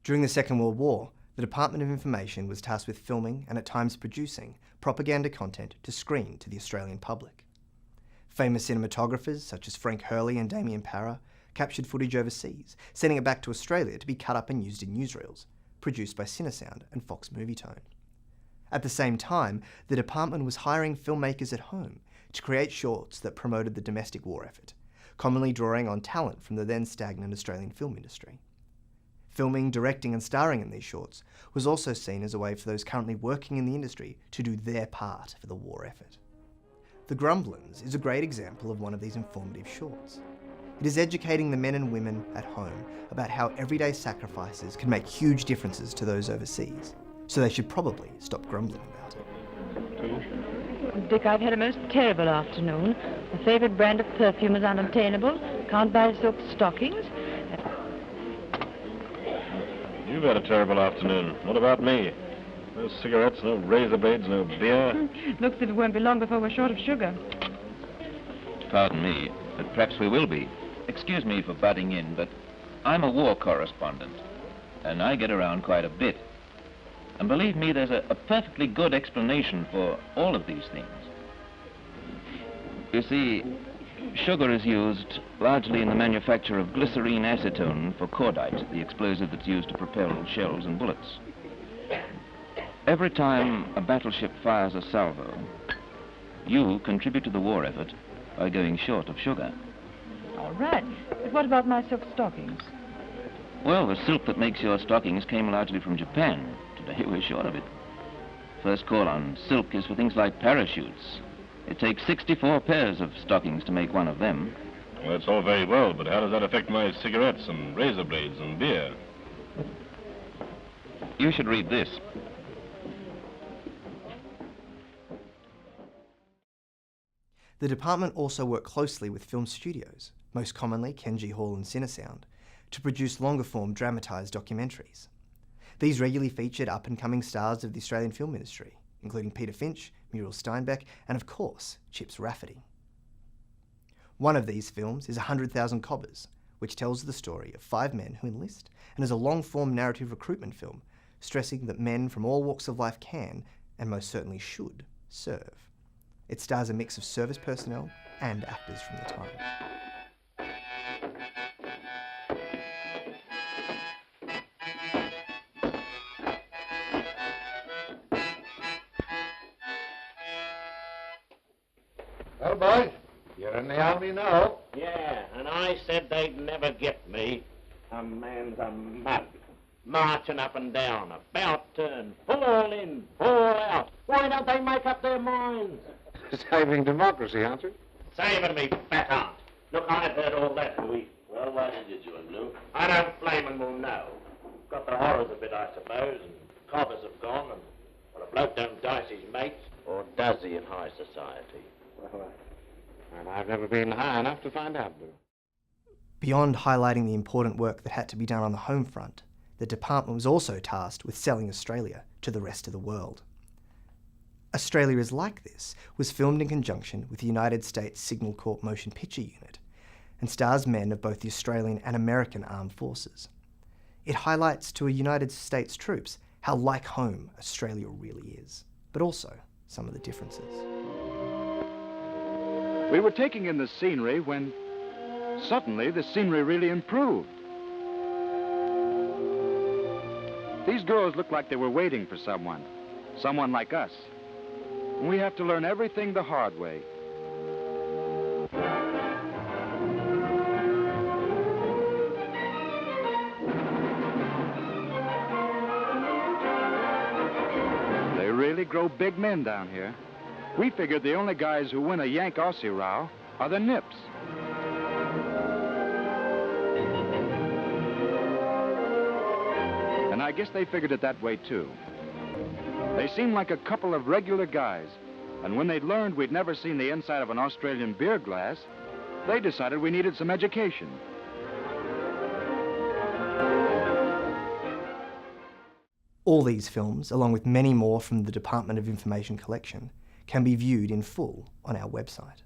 During the Second World War, the Department of Information was tasked with filming and at times producing propaganda content to screen to the Australian public. Famous cinematographers such as Frank Hurley and Damien Parra captured footage overseas, sending it back to Australia to be cut up and used in newsreels, produced by Cinesound and Fox Movietone. At the same time, the department was hiring filmmakers at home to create shorts that promoted the domestic war effort, commonly drawing on talent from the then stagnant Australian film industry. Filming, directing and starring in these shorts was also seen as a way for those currently working in the industry to do their part for the war effort. The Grumblins is a great example of one of these informative shorts. It is educating the men and women at home about how everyday sacrifices can make huge differences to those overseas, so they should probably stop grumbling about it. Dick, I've had a most terrible afternoon. My favourite brand of perfume is unobtainable. Can't buy silk stockings. You've had a terrible afternoon. What about me? No cigarettes, no razor blades, no beer. Looks as if it won't be long before we're short of sugar. Pardon me, but perhaps we will be. Excuse me for butting in, but I'm a war correspondent, and I get around quite a bit. And believe me, there's a perfectly good explanation for all of these things. You see, sugar is used largely in the manufacture of glycerine acetone for cordite, the explosive that's used to propel shells and bullets. Every time a battleship fires a salvo, you contribute to the war effort by going short of sugar. All right. But what about my silk stockings? Well, the silk that makes your stockings came largely from Japan. Today we're short of it. First call on silk is for things like parachutes. It takes 64 pairs of stockings to make one of them. Well, that's all very well, but how does that affect my cigarettes and razor blades and beer? You should read this. The department also worked closely with film studios, most commonly Kenji Hall and Cinesound, to produce longer-form dramatised documentaries. These regularly featured up-and-coming stars of the Australian film industry, including Peter Finch, Muriel Steinbeck, and of course, Chips Rafferty. One of these films is 100,000 Cobbers, which tells the story of 5 men who enlist, and is a long-form narrative recruitment film, stressing that men from all walks of life can, and most certainly should, serve. It stars a mix of service personnel and actors from the time. Well, boys, you're in the army now. Yeah, and I said they'd never get me. A man's a mug. Marching up and down, about turn, pull all in, pull all out. Why don't they make up their minds? Saving democracy, aren't you? Saving me fat aunt. Look, I've heard all that, Louis. Well, why did you join Blue? I don't flamin' well know. Got the horrors of it, I suppose, and coppers have gone, and well, a bloke don't dice his mates, or does he in high society? Well, and I've never been high enough to find out, Blue. Beyond highlighting the important work that had to be done on the home front, the department was also tasked with selling Australia to the rest of the world. Australia is Like This was filmed in conjunction with the United States Signal Corps Motion Picture Unit and stars men of both the Australian and American armed forces. It highlights to United States troops how like home Australia really is, but also some of the differences. We were taking in the scenery when suddenly the scenery really improved. These girls looked like they were waiting for someone like us. We have to learn everything the hard way. They really grow big men down here. We figured the only guys who win a Yank-Aussie row are the Nips. And I guess they figured it that way, too. They seemed like a couple of regular guys, and when they'd learned we'd never seen the inside of an Australian beer glass, they decided we needed some education. All these films, along with many more from the Department of Information collection, can be viewed in full on our website.